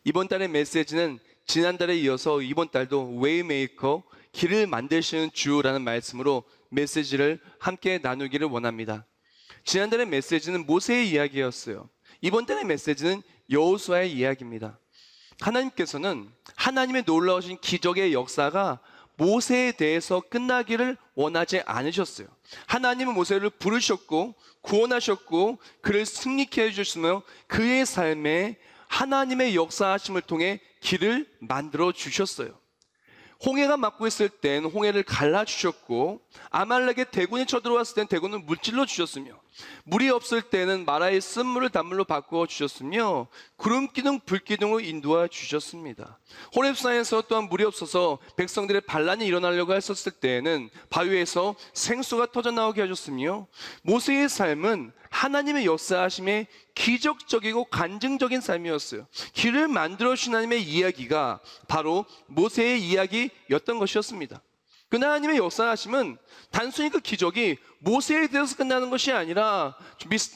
이번 달의 메시지는 지난달에 이어서 이번 달도 웨이메이커, 길을 만드시는 주라는 말씀으로 메시지를 함께 나누기를 원합니다. 지난달의 메시지는 모세의 이야기였어요. 이번 달의 메시지는 여호수아의 이야기입니다. 하나님께서는 하나님의 놀라우신 기적의 역사가 모세에 대해서 끝나기를 원하지 않으셨어요. 하나님은 모세를 부르셨고 구원하셨고 그를 승리케 해주셨으며 그의 삶에 하나님의 역사하심을 통해 길을 만들어 주셨어요. 홍해가 막고 있을 땐 홍해를 갈라주셨고, 아말렉의 대군이 쳐들어왔을 땐 대군을 물질러 주셨으며, 물이 없을 때는 마라의 쓴물을 단물로 바꾸어 주셨으며, 구름기둥 불기둥으로 인도해 주셨습니다. 호렙산에서 또한 물이 없어서 백성들의 반란이 일어나려고 했었을 때에는 바위에서 생수가 터져나오게 하셨으며, 모세의 삶은 하나님의 역사하심에 기적적이고 간증적인 삶이었어요. 길을 만들어 주신 하나님의 이야기가 바로 모세의 이야기였던 것이었습니다. 그 하나님의 역사하심은 단순히 그 기적이 모세에 대해서 끝나는 것이 아니라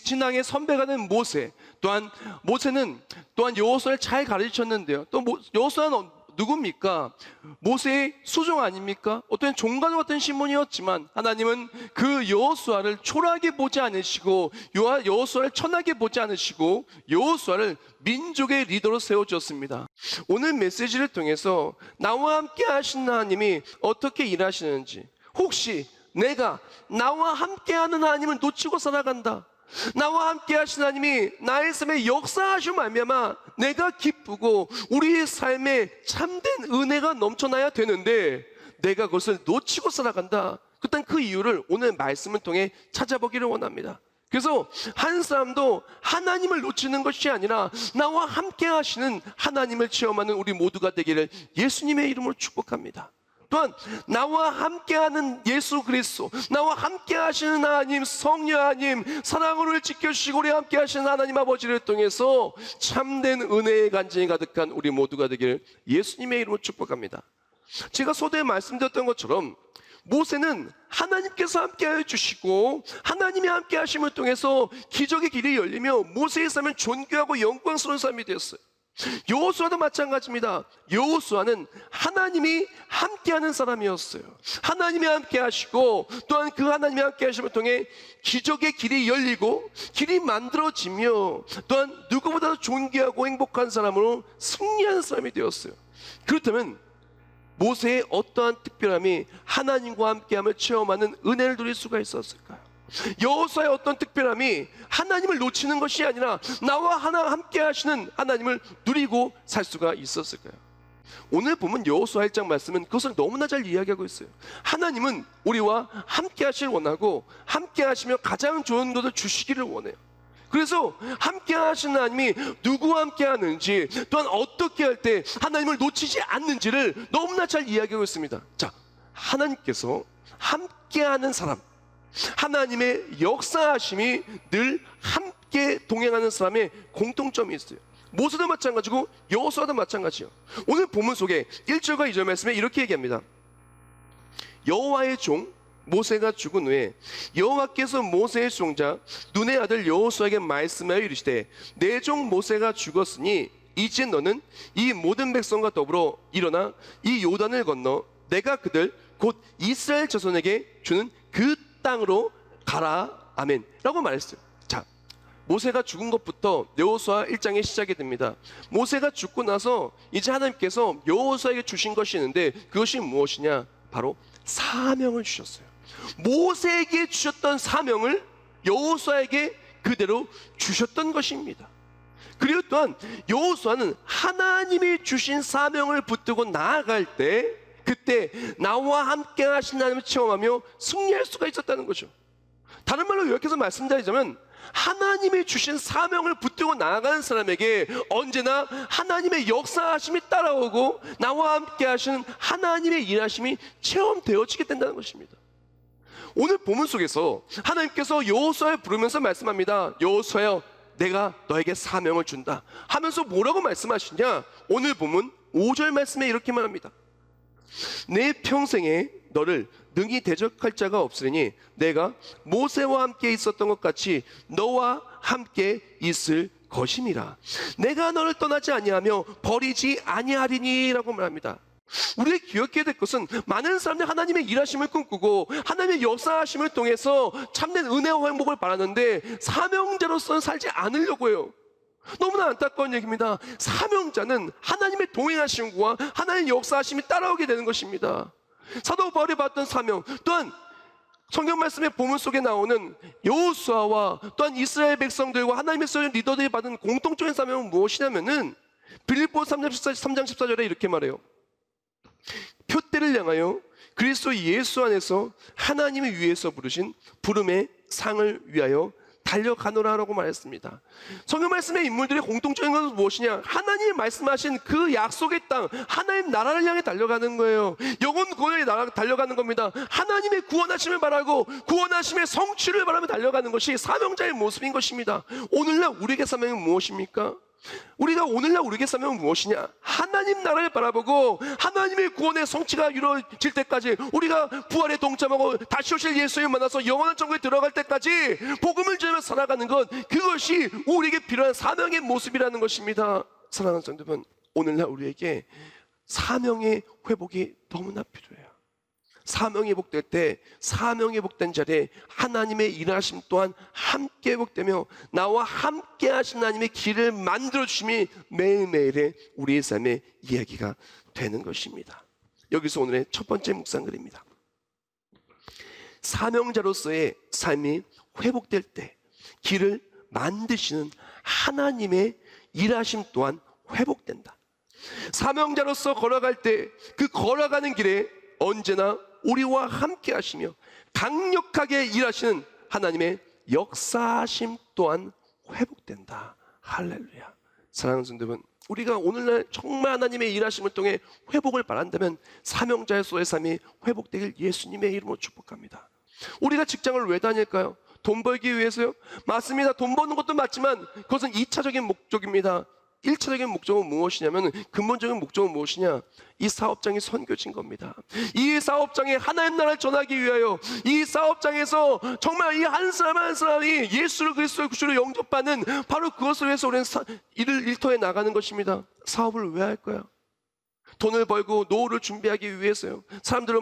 신앙의 선배가 된 모세, 또한 모세는 또한 여호수아를 잘 가르쳤는데요. 또 여호수아는 누굽니까? 모세의 수종 아닙니까? 어떤 종과 같은 신분이었지만 하나님은 그 여호수아를 초라하게 보지 않으시고 여호수아를 천하게 보지 않으시고 여호수아를 민족의 리더로 세워주었습니다. 오늘 메시지를 통해서 나와 함께 하신 하나님이 어떻게 일하시는지, 혹시 내가 나와 함께하는 하나님을 놓치고 살아간다, 나와 함께 하신 하나님이 나의 삶에 역사하시고 말미암아 내가 기쁘고 우리의 삶에 참된 은혜가 넘쳐나야 되는데 내가 그것을 놓치고 살아간다, 그땐 그 이유를 오늘 말씀을 통해 찾아보기를 원합니다. 그래서 한 사람도 하나님을 놓치는 것이 아니라 나와 함께 하시는 하나님을 체험하는 우리 모두가 되기를 예수님의 이름으로 축복합니다. 또한 나와 함께하는 예수 그리스도, 나와 함께 하시는 하나님, 성령 하나님, 사랑으로 지켜주시고 우리 함께 하시는 하나님 아버지를 통해서 참된 은혜의 간증이 가득한 우리 모두가 되기를 예수님의 이름으로 축복합니다. 제가 서두에 말씀드렸던 것처럼 모세는 하나님께서 함께하여 주시고 하나님이 함께 하심을 통해서 기적의 길이 열리며 모세의 삶은 존귀하고 영광스러운 삶이 되었어요. 여호수아도 마찬가지입니다. 여호수아는 하나님이 함께하는 사람이었어요. 하나님이 함께 하시고 또한 그 하나님이 함께 하심을 통해 기적의 길이 열리고 길이 만들어지며 또한 누구보다도 존귀하고 행복한 사람으로 승리하는 사람이 되었어요. 그렇다면 모세의 어떠한 특별함이 하나님과 함께함을 체험하는 은혜를 누릴 수가 있었을까요? 여호수아의 어떤 특별함이 하나님을 놓치는 것이 아니라 나와 함께 하시는 하나님을 누리고 살 수가 있었을까요? 오늘 보면 여호수아 1장 말씀은 그것을 너무나 잘 이야기하고 있어요. 하나님은 우리와 함께 하시길 원하고 함께 하시며 가장 좋은 것을 주시기를 원해요. 그래서 함께 하시는 하나님이 누구와 함께 하는지, 또한 어떻게 할 때 하나님을 놓치지 않는지를 너무나 잘 이야기하고 있습니다. 자, 하나님께서 함께하는 사람, 하나님의 역사하심이 늘 함께 동행하는 사람의 공통점이 있어요. 모세도 마찬가지고 여호수아도 마찬가지요. 오늘 본문 속에 1절과 2절 말씀에 이렇게 얘기합니다. 여호와의 종 모세가 죽은 후에 여호와께서 모세의 수종자 눈의 아들 여호수아에게 말씀하여 이르시되 내 종 모세가 죽었으니 이제 너는 이 모든 백성과 더불어 일어나 이 요단을 건너 내가 그들 곧 이스라엘 자손에게 주는 그 땅으로 가라. 아멘 라고 말했어요. 자, 모세가 죽은 것부터 여호수아 1장의 시작이 됩니다. 모세가 죽고 나서 이제 하나님께서 여호수아에게 주신 것이 있는데 그것이 무엇이냐? 바로 사명을 주셨어요. 모세에게 주셨던 사명을 여호수아에게 그대로 주셨던 것입니다. 그리고 또한 여호수아는 하나님이 주신 사명을 붙들고 나아갈 때 그때 나와 함께 하신 하나님을 체험하며 승리할 수가 있었다는 거죠. 다른 말로 요약해서 말씀드리자면 하나님이 주신 사명을 붙들고 나아가는 사람에게 언제나 하나님의 역사하심이 따라오고 나와 함께 하시는 하나님의 일하심이 체험되어지게 된다는 것입니다. 오늘 본문 속에서 하나님께서 여호수아를 부르면서 말씀합니다. 여호수아여, 내가 너에게 사명을 준다 하면서 뭐라고 말씀하시냐? 오늘 본문 5절 말씀에 이렇게 말합니다. 내 평생에 너를 능히 대적할 자가 없으니 내가 모세와 함께 있었던 것 같이 너와 함께 있을 것임이라. 내가 너를 떠나지 아니하며 버리지 아니하리니라고 말합니다. 우리가 기억해야 될 것은 많은 사람들이 하나님의 일하심을 꿈꾸고 하나님의 역사하심을 통해서 참된 은혜와 행복을 바라는데 사명자로서는 살지 않으려고 해요. 너무나 안타까운 얘기입니다. 사명자는 하나님의 동행하심과 하나님의 역사하심이 따라오게 되는 것입니다. 사도 바울이 받던 사명, 또한 성경 말씀의 보문 속에 나오는 여호수아와 또한 이스라엘 백성들과 하나님의 쓰여진 리더들이 받은 공통적인 사명은 무엇이냐면은 빌립보 3장 14절에 이렇게 말해요. 표대를 향하여 그리스도 예수 안에서 하나님이 위에서 부르신 부름의 상을 위하여 달려가노라 라고 말했습니다. 성경 말씀의 인물들의 공통적인 것은 무엇이냐? 하나님이 말씀하신 그 약속의 땅, 하나님 나라를 향해 달려가는 거예요. 영혼 구원에 달려가는 겁니다. 하나님의 구원하심을 바라고 구원하심의 성취를 바라며 달려가는 것이 사명자의 모습인 것입니다. 오늘날 우리에게 사명은 무엇입니까? 우리가 오늘날 우리에게 사명은 무엇이냐? 하나님 나라를 바라보고 하나님의 구원의 성취가 이루어질 때까지, 우리가 부활에 동참하고 다시 오실 예수님 만나서 영원한 천국에 들어갈 때까지 복음을 전하며 살아가는 것, 그것이 우리에게 필요한 사명의 모습이라는 것입니다. 사랑하는 성도 여러분, 오늘날 우리에게 사명의 회복이 너무나 필요해요. 사명이 회복될 때, 사명이 회복된 자리에 하나님의 일하심 또한 함께 회복되며 나와 함께 하신 하나님의 길을 만들어주심이 매일매일의 우리의 삶의 이야기가 되는 것입니다. 여기서 오늘의 첫 번째 묵상글입니다. 사명자로서의 삶이 회복될 때 길을 만드시는 하나님의 일하심 또한 회복된다. 사명자로서 걸어갈 때 그 걸어가는 길에 언제나 우리와 함께 하시며 강력하게 일하시는 하나님의 역사하심 또한 회복된다. 할렐루야. 사랑하는 성도 여러분, 우리가 오늘날 정말 하나님의 일하심을 통해 회복을 바란다면 사명자로서의 삶이 회복되길 예수님의 이름으로 축복합니다. 우리가 직장을 왜 다닐까요? 돈 벌기 위해서요? 맞습니다. 돈 버는 것도 맞지만 그것은 2차적인 목적입니다. 1차적인 목적은 무엇이냐면, 근본적인 목적은 무엇이냐? 이 사업장이 선교진 겁니다. 이 사업장에 하나님 나라를 전하기 위하여, 이 사업장에서 정말 이 한 사람 한 사람이 예수를 그리스도의 구주로 영접받는, 바로 그것을 위해서 우리는 이를 일터에 나가는 것입니다. 사업을 왜 할까요? 돈을 벌고 노후를 준비하기 위해서요. 사람들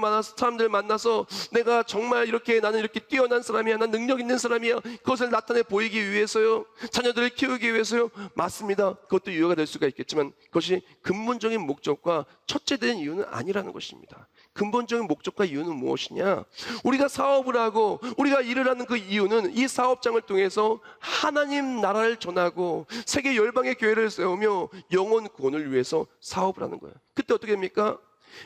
만나서 내가 정말 나는 이렇게 뛰어난 사람이야, 난 능력 있는 사람이야, 그것을 나타내 보이기 위해서요. 자녀들을 키우기 위해서요. 맞습니다. 그것도 이유가 될 수가 있겠지만 그것이 근본적인 목적과 첫째 된 이유는 아니라는 것입니다. 근본적인 목적과 이유는 무엇이냐? 우리가 사업을 하고 우리가 일을 하는 그 이유는 이 사업장을 통해서 하나님 나라를 전하고 세계 열방의 교회를 세우며 영혼 구원을 위해서 사업을 하는 거예요. 그때 어떻게 됩니까?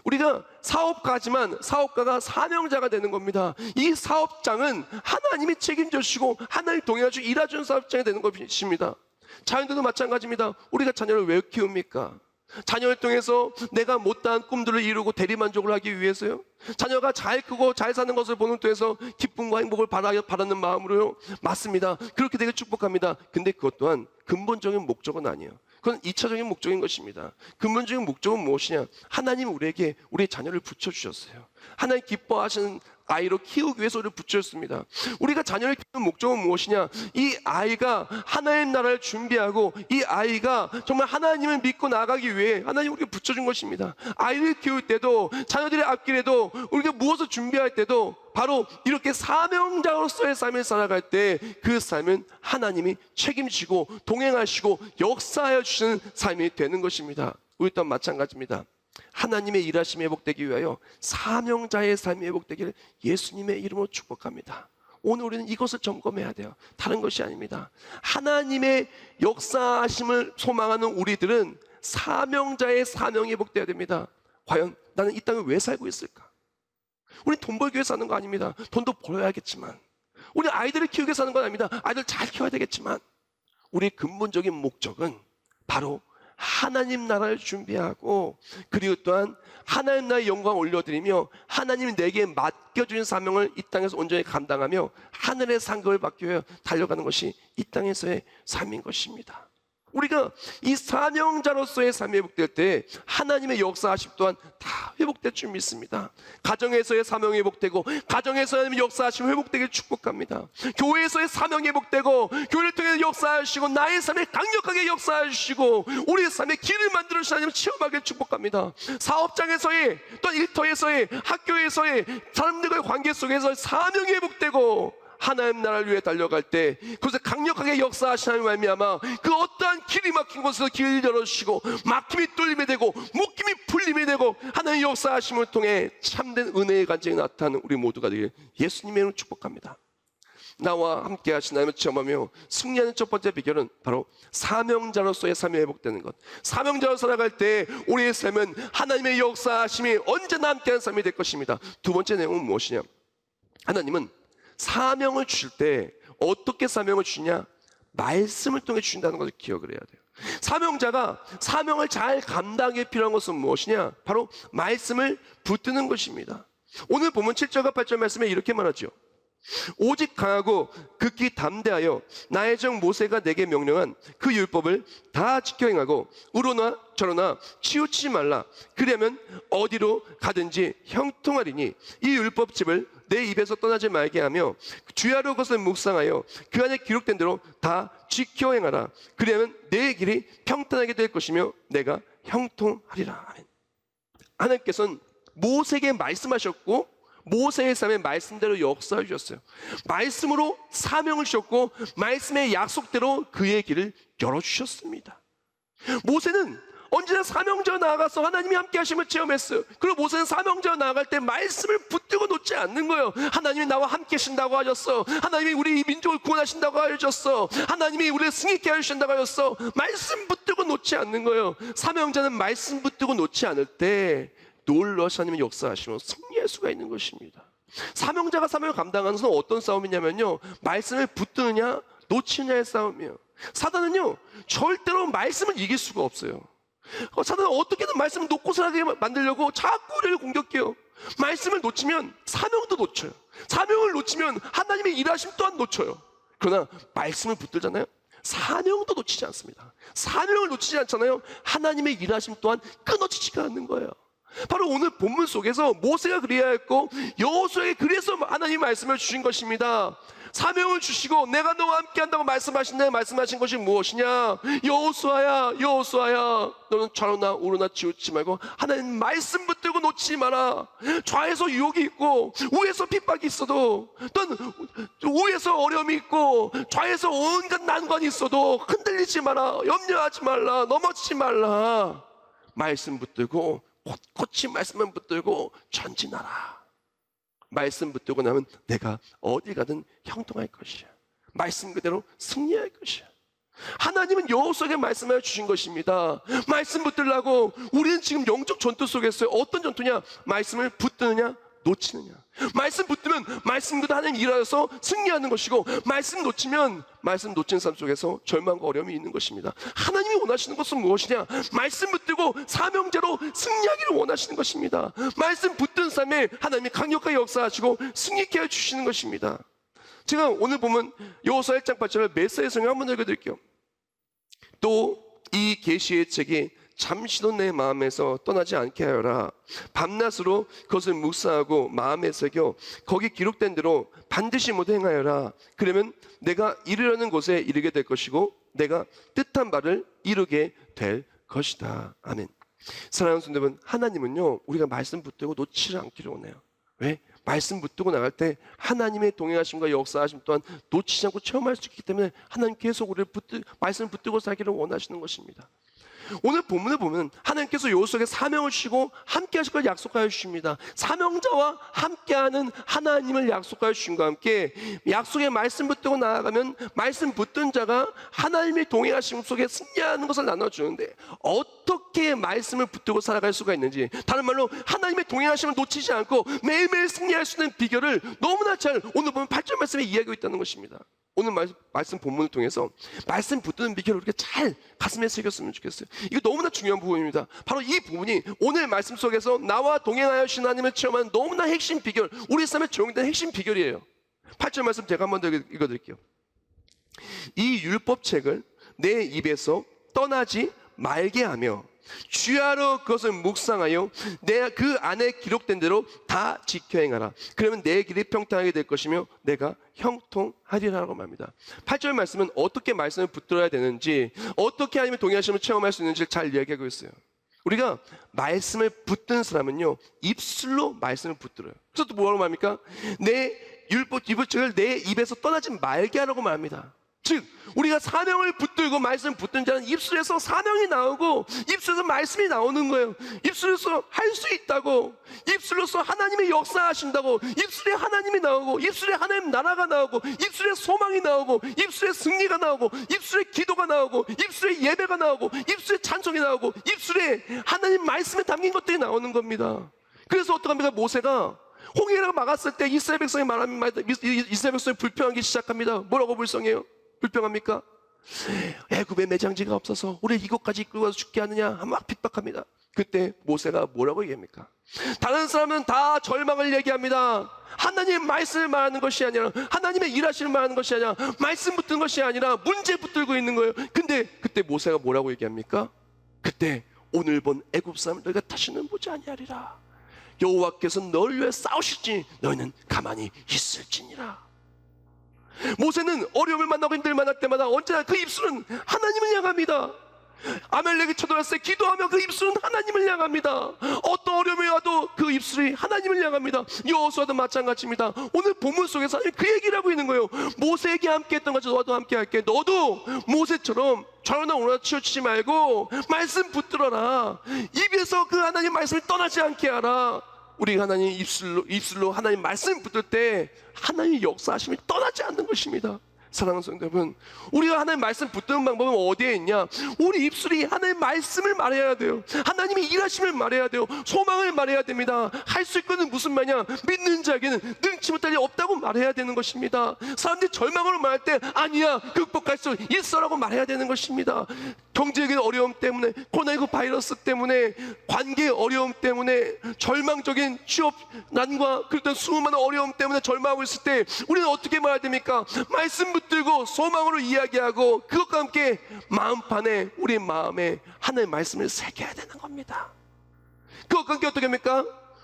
우리가 사업가지만 사업가가 사명자가 되는 겁니다. 이 사업장은 하나님이 책임져 주시고 하나님 동행하시고 일하시는 사업장이 되는 것입니다. 자녀들도 마찬가지입니다. 우리가 자녀를 왜 키웁니까? 자녀를 통해서 내가 못다한 꿈들을 이루고 대리만족을 하기 위해서요. 자녀가 잘 크고 잘 사는 것을 보는 통해서 기쁨과 행복을 바라는 마음으로요. 맞습니다. 그렇게 되게 축복합니다. 근데 그것 또한 근본적인 목적은 아니에요. 그건 2차적인 목적인 것입니다. 근본적인 목적은 무엇이냐? 하나님 우리에게 우리의 자녀를 붙여주셨어요. 하나님 기뻐하시는 아이로 키우기 위해서 우리를 붙여줬습니다. 우리가 자녀를 키우는 목적은 무엇이냐? 이 아이가 하나님 나라를 준비하고 이 아이가 정말 하나님을 믿고 나가기 위해 하나님 우리가 붙여준 것입니다. 아이를 키울 때도, 자녀들의 앞길에도, 우리가 무엇을 준비할 때도 바로 이렇게 사명자로서의 삶을 살아갈 때 그 삶은 하나님이 책임지고 동행하시고 역사하여 주시는 삶이 되는 것입니다. 우리 또한 마찬가지입니다. 하나님의 일하심이 회복되기 위하여 사명자의 삶이 회복되기를 예수님의 이름으로 축복합니다. 오늘 우리는 이것을 점검해야 돼요. 다른 것이 아닙니다. 하나님의 역사하심을 소망하는 우리들은 사명자의 사명이 회복되어야 됩니다. 과연 나는 이 땅에 왜 살고 있을까? 우리 돈 벌기 위해서 사는 거 아닙니다. 돈도 벌어야겠지만, 우리 아이들을 키우기 위해서 사는 건 아닙니다. 아이들 잘 키워야 되겠지만, 우리 근본적인 목적은 바로 하나님 나라를 준비하고, 그리고 또한 하나님 나라의 영광을 올려드리며 하나님이 내게 맡겨주신 사명을 이 땅에서 온전히 감당하며 하늘의 상급을 받기 위해 달려가는 것이 이 땅에서의 삶인 것입니다. 우리가 이 사명자로서의 삶이 회복될 때 하나님의 역사하심 또한 다 회복될 줄 믿습니다. 가정에서의 사명이 회복되고, 가정에서 하나님의 역사하심 회복되길 축복합니다. 교회에서의 사명이 회복되고, 교회를 통해 역사하시고, 나의 삶에 강력하게 역사하시고, 우리의 삶에 길을 만들어 주시는 하나님을 체험하길 축복합니다. 사업장에서의, 또 일터에서의, 학교에서의 사람들과의 관계 속에서 사명이 회복되고, 하나님 나라를 위해 달려갈 때 그것에 강력하게 역사하시는 말미암아 그 어떠한 길이 막힌 곳에서 길을 열어주시고, 막힘이 뚫림이 되고 묶임이 풀림이 되고, 하나님의 역사하심을 통해 참된 은혜의 간증이 나타나는 우리 모두가 되길 예수님의 이름으로 축복합니다. 나와 함께 하신 하나님을 체험하며 승리하는 첫 번째 비결은 바로 사명자로서의 삶이 회복되는 것. 사명자로 살아갈 때 우리의 삶은 하나님의 역사하심이 언제나 함께하는 삶이 될 것입니다. 두 번째 내용은 무엇이냐? 하나님은 사명을 주실 때 어떻게 사명을 주냐? 말씀을 통해 주신다는 것을 기억을 해야 돼요. 사명자가 사명을 잘 감당하기 필요한 것은 무엇이냐? 바로 말씀을 붙드는 것입니다. 오늘 보면 7절과 8절 말씀에 이렇게 말하죠. 오직 강하고 극히 담대하여 나의 종 모세가 내게 명령한 그 율법을 다 지켜 행하고 우로나 저로나 치우치지 말라. 그러면 어디로 가든지 형통하리니 이 율법집을 내 입에서 떠나지 말게 하며 주야로 그것을 묵상하여 그 안에 기록된 대로 다 지켜 행하라. 그러면 내 길이 평탄하게 될 것이며 내가 형통하리라. 아멘. 하나님께서는 모세에게 말씀하셨고, 모세의 삶의 말씀대로 역사해 주셨어요. 말씀으로 사명을 주셨고, 말씀의 약속대로 그의 길을 열어주셨습니다. 모세는 언제나 사명자로 나아가서 하나님이 함께 하심을 체험했어요. 그리고 모세는 사명자로 나아갈 때 말씀을 붙들고 놓지 않는 거예요. 하나님이 나와 함께 하신다고 하셨어. 하나님이 우리 민족을 구원하신다고 하셨어. 하나님이 우리를 승리케 하신다고 하셨어. 말씀 붙들고 놓지 않는 거예요. 사명자는 말씀 붙들고 놓지 않을 때 놀라시 하나님의 역사하시면 승리할 수가 있는 것입니다. 사명자가 사명을 감당하는 것은 어떤 싸움이냐면요, 말씀을 붙드느냐 놓치느냐의 싸움이에요. 사단은요 절대로 말씀을 이길 수가 없어요. 사단은 어떻게든 말씀을 놓고 살게 만들려고 자꾸 우리를 공격해요. 말씀을 놓치면 사명도 놓쳐요. 사명을 놓치면 하나님의 일하심 또한 놓쳐요. 그러나 말씀을 붙들잖아요, 사명도 놓치지 않습니다. 사명을 놓치지 않잖아요, 하나님의 일하심 또한 끊어지지가 않는 거예요. 바로 오늘 본문 속에서 모세가 그래야 했고 여호수아에게 그래서 하나님이 말씀을 주신 것입니다. 사명을 주시고 내가 너와 함께 한다고 말씀하신 것이 무엇이냐? 여호수아야, 여호수아야, 너는 좌로나 우로나 치우치지 말고 하나님 말씀 붙들고 놓치지 마라. 좌에서 유혹이 있고 우에서 핍박이 있어도, 또는 우에서 어려움이 있고 좌에서 온갖 난관이 있어도 흔들리지 마라. 염려하지 말라. 넘어지지 말라. 말씀 붙들고 꼿꼿이 말씀만 붙들고 전진하라. 말씀 붙들고 나면 내가 어디 가든 형통할 것이야. 말씀 그대로 승리할 것이야. 하나님은 여호수아에게 말씀하여 주신 것입니다. 말씀 붙들라고. 우리는 지금 영적 전투 속에 있어요. 어떤 전투냐? 말씀을 붙드느냐 놓치느냐. 말씀 붙들면 말씀 그대로 하나님 일하여서 승리하는 것이고, 말씀 놓치면 말씀 놓친 삶 속에서 절망과 어려움이 있는 것입니다. 하나님이 원하시는 것은 무엇이냐? 말씀 붙들고 사명자로 승리하기를 원하시는 것입니다. 말씀 붙든 삶에 하나님이 강력하게 역사하시고 승리케 해주시는 것입니다. 제가 오늘 보면 여호수아 1장 8절을 메시지 성경 한번 읽어드릴게요. 또 이 계시의 책이 잠시도 내 마음에서 떠나지 않게 하여라. 밤낮으로 그것을 묵상하고 마음에 새겨 거기 기록된 대로 반드시 모두 행하여라. 그러면 내가 이르려는 곳에 이르게 될 것이고 내가 뜻한 바를 이루게 될 것이다. 아멘. 사랑하는 성도 여러분, 하나님은요 우리가 말씀 붙들고 놓치지 않기를 원해요. 왜? 말씀 붙들고 나갈 때 하나님의 동행하심과 역사하심 또한 놓치지 않고 체험할 수 있기 때문에 하나님 계속 우리를 말씀을 붙들고 살기를 원하시는 것입니다. 오늘 본문을 보면 하나님께서 여호수아에게 사명을 주시고 함께 하실 걸 약속하여 주십니다. 사명자와 함께하는 하나님을 약속하여 주심과 함께 약속의 말씀 붙들고 나아가면 말씀 붙든 자가 하나님의 동행하심 속에 승리하는 것을 나눠주는데, 어떻게 말씀을 붙들고 살아갈 수가 있는지, 다른 말로 하나님의 동행하심을 놓치지 않고 매일매일 승리할 수 있는 비결을 너무나 잘 오늘 보면 8절 말씀에 이야기하고 있다는 것입니다. 오늘 말씀 본문을 통해서 말씀 붙드는 비결을 우리가 잘 가슴에 새겼으면 좋겠어요. 이거 너무나 중요한 부분입니다. 바로 이 부분이 오늘 말씀 속에서 나와 동행하여 주신 하나님을 체험하는 너무나 핵심 비결, 우리 삶에 적용된 핵심 비결이에요. 8절 말씀 제가 한번 더 읽어드릴게요. 이 율법책을 내 입에서 떠나지 말게 하며 주야로 그것을 묵상하여 내 그 안에 기록된 대로 다 지켜 행하라. 그러면 내 길이 평탄하게 될 것이며 내가 형통하리라고 말합니다. 8절 말씀은 어떻게 말씀을 붙들어야 되는지, 어떻게 하나님의 동의하심을 체험할 수 있는지를 잘 이야기하고 있어요. 우리가 말씀을 붙드는 사람은요, 입술로 말씀을 붙들어요. 그래서 또 뭐라고 말합니까? 내 율법책을 내 입에서 떠나지 말게 하라고 말합니다. 즉 우리가 사명을 붙들고 말씀 붙든 자는 입술에서 사명이 나오고 입술에서 말씀이 나오는 거예요. 입술에서 할 수 있다고, 입술로서 하나님의 역사하신다고, 입술에 하나님이 나오고, 입술에 하나님 나라가 나오고, 입술에 소망이 나오고, 입술에 승리가 나오고, 입술에 기도가 나오고, 입술에 예배가 나오고, 입술에 찬송이 나오고, 입술에 하나님 말씀에 담긴 것들이 나오는 겁니다. 그래서 어떡합니까? 모세가 홍해를 막았을 때 이스라엘 백성이 이스라엘 백성이 불평하기 시작합니다. 뭐라고 불평해요? 불평합니까? 애굽에 매장지가 없어서 우리 이곳까지 이끌고 와서 죽게 하느냐 막 핍박합니다. 그때 모세가 뭐라고 얘기합니까? 다른 사람은 다 절망을 얘기합니다. 하나님의 말씀을 말하는 것이 아니라, 하나님의 일하시는 말하는 것이 아니라, 말씀 붙든 것이 아니라 문제 붙들고 있는 거예요. 근데 그때 모세가 뭐라고 얘기합니까? 그때 오늘 본 애굽 사람을 너희가 다시는 보지 아니하리라. 여호와께서 너를 위해 싸우실지 너희는 가만히 있을지니라. 모세는 어려움을 만나고 힘듦을 만날 때마다 언제나 그 입술은 하나님을 향합니다. 아멜렉이 쳐들어왔을 때 기도하며 그 입술은 하나님을 향합니다. 어떤 어려움이 와도 그 입술이 하나님을 향합니다. 여호수아도 마찬가지입니다. 오늘 본문 속에서 하나님 그 얘기를 하고 있는 거예요. 모세에게 함께 했던 것처럼 너도 함께 할게. 너도 모세처럼 좌우나 우나 치우치지 말고 말씀 붙들어라. 입에서 그 하나님 말씀을 떠나지 않게 하라. 우리가 하나님 입술로 하나님 말씀 붙들 때 하나님의 역사하심이 떠나지 않는 것입니다. 사랑하는 성도 여러분, 우리가 하나님 말씀 붙드는 방법은 어디에 있냐? 우리 입술이 하나님 말씀을 말해야 돼요. 하나님의 일하심을 말해야 돼요. 소망을 말해야 됩니다. 할 수 있거든 무슨 말이냐? 믿는 자에게는 능치 못할 일 없다고 말해야 되는 것입니다. 사람들이 절망으로 말할 때 아니야 극복할 수 있어라고 말해야 되는 것입니다. 경제적인 어려움 때문에, 코로나19 바이러스 때문에, 관계 어려움 때문에, 절망적인 취업 난과 그랬던 수많은 어려움 때문에 절망하고 있을 때 우리는 어떻게 말해야 됩니까? 말씀 붙들고 소망으로 이야기하고 그것과 함께 마음판에, 우리 마음에 하나님의 말씀을 새겨야 되는 겁니다. 그것과 함께 어떻게 합니까?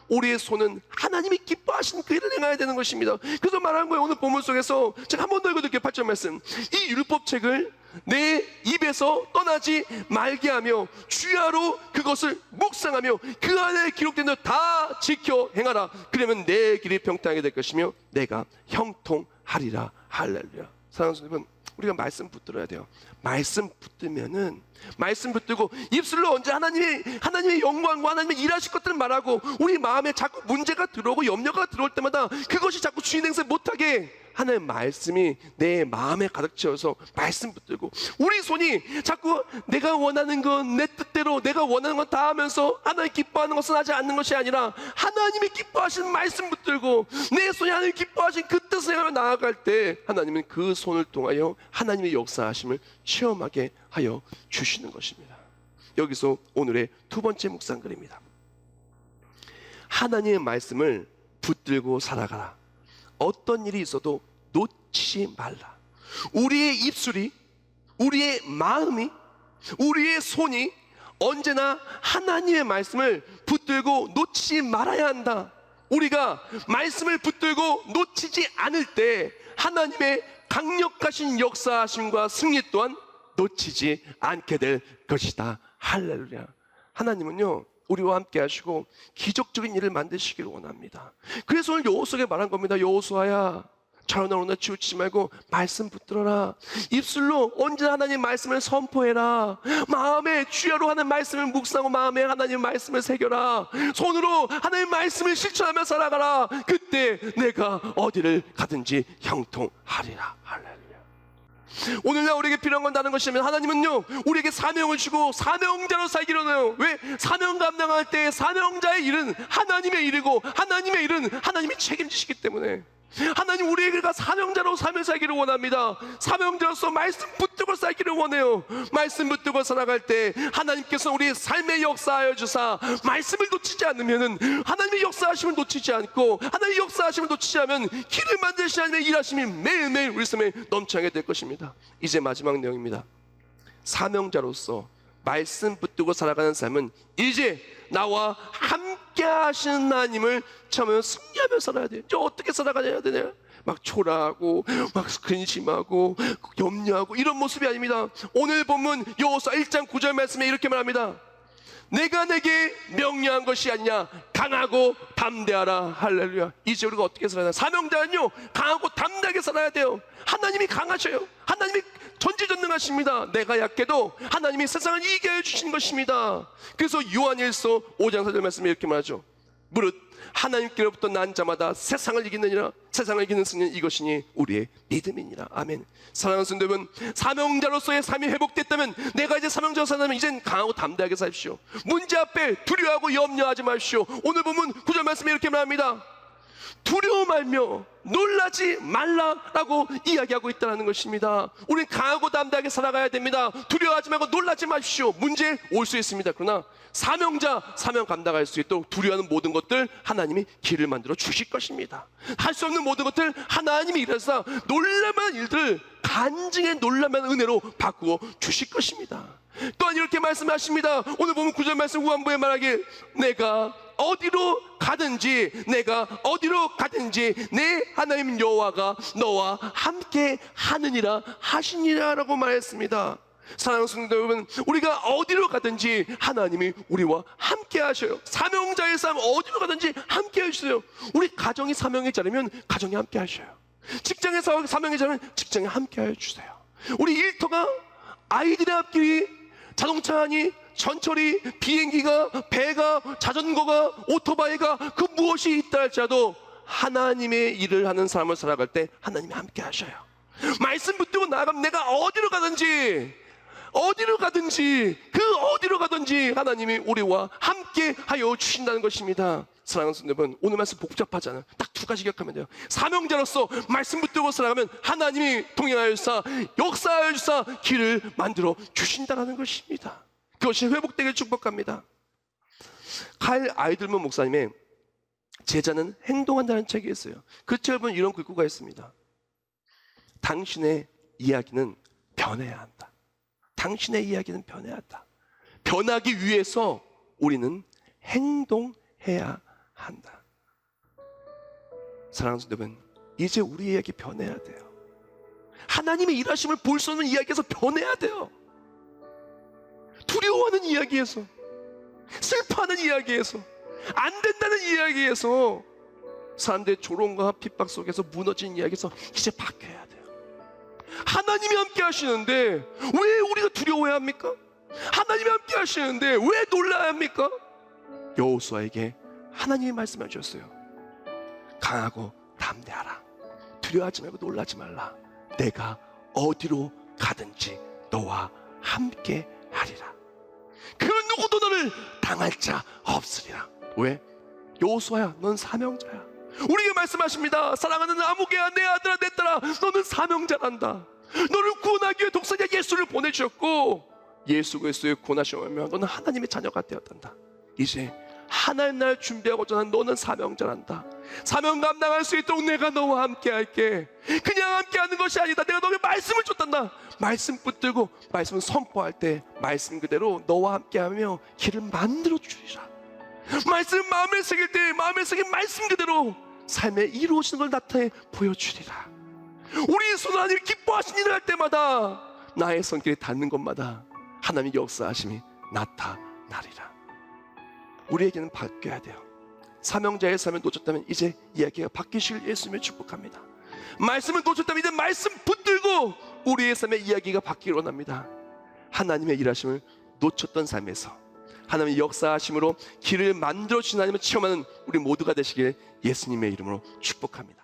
우리의 손은 하나님이 기뻐하신 그 일을 행해야 되는 것입니다. 그래서 말하는 거예요. 오늘 본문 속에서 제가 한 번 더 읽어드릴게요. 8절 말씀. 이 율법책을 내 입에서 떠나지 말게 하며 주야로 그것을 묵상하며 그 안에 기록된 대로 다 지켜 행하라. 그러면 내 길이 평탄하게 될 것이며 내가 형통하리라. 할렐루야. 사랑하는 여러분, 우리가 말씀 붙들어야 돼요. 말씀 붙들면은, 말씀 붙들고 입술로 언제 하나님의 영광과 하나님의 일하실 것들을 말하고 우리 마음에 자꾸 문제가 들어오고 염려가 들어올 때마다 그것이 자꾸 주인 행세 못하게 하나님의 말씀이 내 마음에 가득 채워서 말씀 붙들고, 우리 손이 자꾸 내가 원하는 건 내 뜻대로 내가 원하는 건 다 하면서 하나님 기뻐하는 것은 하지 않는 것이 아니라 하나님이 기뻐하시는 말씀 붙들고 내 손이 하나님 기뻐하신 그 뜻을 향해 나아갈 때 하나님은 그 손을 통하여 하나님의 역사하심을 체험하게 하여 주시는 것입니다. 여기서 오늘의 두 번째 묵상글입니다. 하나님의 말씀을 붙들고 살아가라. 어떤 일이 있어도 놓치지 말라. 우리의 입술이, 우리의 마음이, 우리의 손이 언제나 하나님의 말씀을 붙들고 놓치지 말아야 한다. 우리가 말씀을 붙들고 놓치지 않을 때 하나님의 강력하신 역사하심과 승리 또한 놓치지 않게 될 것이다. 할렐루야. 하나님은요, 우리와 함께 하시고 기적적인 일을 만드시기를 원합니다. 그래서 오늘 여호수아에게 말한 겁니다. 여호수아야, 좌우나 우나 치우치지 말고 말씀 붙들어라. 입술로 언제나 하나님의 말씀을 선포해라. 마음에 주야로 하는 말씀을 묵상하고 마음에 하나님의 말씀을 새겨라. 손으로 하나님의 말씀을 실천하며 살아가라. 그때 내가 어디를 가든지 형통하리라. 할렐루야. 오늘날 우리에게 필요한 건 다른 것이면 하나님은요, 우리에게 사명을 주고 사명자로 살기로 해요. 왜? 사명 감당할 때 사명자의 일은 하나님의 일이고 하나님의 일은 하나님이 책임지시기 때문에 하나님 우리에게가 사명자로 삶을 살기를 원합니다. 사명자로서 말씀 붙들고 살기를 원해요. 말씀 붙들고 살아갈 때 하나님께서 우리의 삶에 역사하여 주사 말씀을 놓치지 않으면은 하나님의 역사하심을 놓치지 않고, 하나님의 역사하심을 놓치지 않으면 길을 만드시는 하나님의 일하심이 매일매일 우리 삶에 넘쳐나게 될 것입니다. 이제 마지막 내용입니다. 사명자로서 말씀 붙들고 살아가는 삶은 이제 나와 함께 하시는 하나님을 처음에 승리하며 살아야 돼요. 이제 어떻게 살아가야 되냐? 막 초라하고 막 근심하고 염려하고 이런 모습이 아닙니다. 오늘 본문 여호수아 1장 9절 말씀에 이렇게 말합니다. 내가 내게 명령한 것이 아니냐, 강하고 담대하라. 할렐루야. 이제 우리가 어떻게 살아야 되나? 사명자는요 강하고 담대하게 살아야 돼요. 하나님이 강하셔요. 하나님이 전지전능하십니다. 내가 약해도 하나님이 세상을 이기게 해 주신 것입니다. 그래서 요한일서 5장 4절 말씀에 이렇게 말하죠. 무릇 하나님께로부터 난 자마다 세상을 이기느니라. 세상을 이기는 승리는 이것이니 우리의 믿음이니라. 아멘. 사랑하는 성도 여러분, 사명자로서의 삶이 회복됐다면, 내가 이제 사명자로 산다면 이젠 강하고 담대하게 사십시오. 문제 앞에 두려워하고 염려하지 마십시오. 오늘 보면 9절 말씀에 이렇게 말합니다. 두려워 말며 놀라지 말라라고 이야기하고 있다는 것입니다. 우리는 강하고 담대하게 살아가야 됩니다. 두려워하지 말고 놀라지 마십시오. 문제 올 수 있습니다. 그러나 사명자, 사명 감당할 수 있도록 두려워하는 모든 것들 하나님이 길을 만들어 주실 것입니다. 할 수 없는 모든 것들 하나님이 일하사 놀랄만한 일들을 간증의 놀랄만한 은혜로 바꾸어 주실 것입니다. 또한 이렇게 말씀하십니다. 오늘 보면 9절 말씀 후반부에 말하길, 내가 어디로 가든지 내 하나님 여호와가 너와 함께 하느니라 하시니라라고 말했습니다. 사랑하는 성도 여러분, 우리가 어디로 가든지 하나님이 우리와 함께 하셔요. 사명자의 삶 어디로 가든지 함께 하셔요. 우리 가정이 사명의 자리면 가정에 함께 하셔요. 직장에서 사명의 자리면 직장에 함께 해주세요. 우리 일터가 아이들의 앞길이 자동차 아니 전철이, 비행기가, 배가, 자전거가, 오토바이가 그 무엇이 있다 할지라도 하나님의 일을 하는 삶을 살아갈 때 하나님이 함께 하셔요. 말씀 붙들고 나아가면 내가 어디로 가든지 하나님이 우리와 함께 하여 주신다는 것입니다. 사랑하는 성도 여러분, 오늘 말씀 복잡하잖아요. 딱 두 가지 기억하면 돼요. 사명자로서 말씀 붙들고 살아가면 하나님이 동행하여서 역사하여서 길을 만들어 주신다는 것입니다. 그것이 회복되길 축복합니다. 칼 아이들문 목사님의 제자는 행동한다는 책이 있어요. 그 책을 보면 이런 글귀가 있습니다. 당신의 이야기는 변해야 한다. 당신의 이야기는 변해야 한다. 변하기 위해서 우리는 행동해야 한다. 사랑하는 성도 여러분, 이제 우리 이야기 변해야 돼요. 하나님의 일하심을 볼 수 없는 이야기에서 변해야 돼요. 두려워하는 이야기에서, 슬퍼하는 이야기에서, 안 된다는 이야기에서, 사람들의 조롱과 핍박 속에서 무너진 이야기에서 이제 바뀌어야 돼요. 하나님이 함께 하시는데 왜 우리가 두려워해야 합니까? 하나님이 함께 하시는데 왜 놀라야 합니까? 여호수아에게 하나님이 말씀해 주셨어요. 강하고 담대하라. 두려워하지 말고 놀라지 말라. 내가 어디로 가든지 너와 함께 하리라. 그 누구도 너를 당할 자 없으리라. 왜? 여호수아야, 넌 사명자야. 우리에게 말씀하십니다. 사랑하는 아무개야, 내 아들아, 내 딸아, 너는 사명자란다. 너를 구원하기 위해 독생자 예수를 보내주셨고, 예수 그리스도의 구원하심을 너는 하나님의 자녀가 되었단다. 이제 하나님 날 준비하고자 하는 너는 사명자란다. 사명 감당할 수 있도록 내가 너와 함께 할게. 그냥 함께 하는 것이 아니다. 내가 너에게 말씀을 줬단다. 말씀 붙들고 말씀을 선포할 때 말씀 그대로 너와 함께 하며 길을 만들어 주리라. 말씀 마음에 새길 때 마음에 새긴 말씀 그대로 삶에 이루어지는 걸 나타내 보여주리라. 우리 손 하나님 기뻐하신 일을 할 때마다 나의 손길에 닿는 것마다 하나님의 역사하심이 나타나리라. 우리에게는 바뀌어야 돼요. 사명자의 삶을 놓쳤다면 이제 이야기가 바뀌실 예수님을 축복합니다. 말씀을 놓쳤다면 이제 말씀 붙들고 우리의 삶의 이야기가 바뀌기를 원합니다. 하나님의 일하심을 놓쳤던 삶에서 하나님의 역사하심으로 길을 만들어주신 하나님을 체험하는 우리 모두가 되시길 예수님의 이름으로 축복합니다.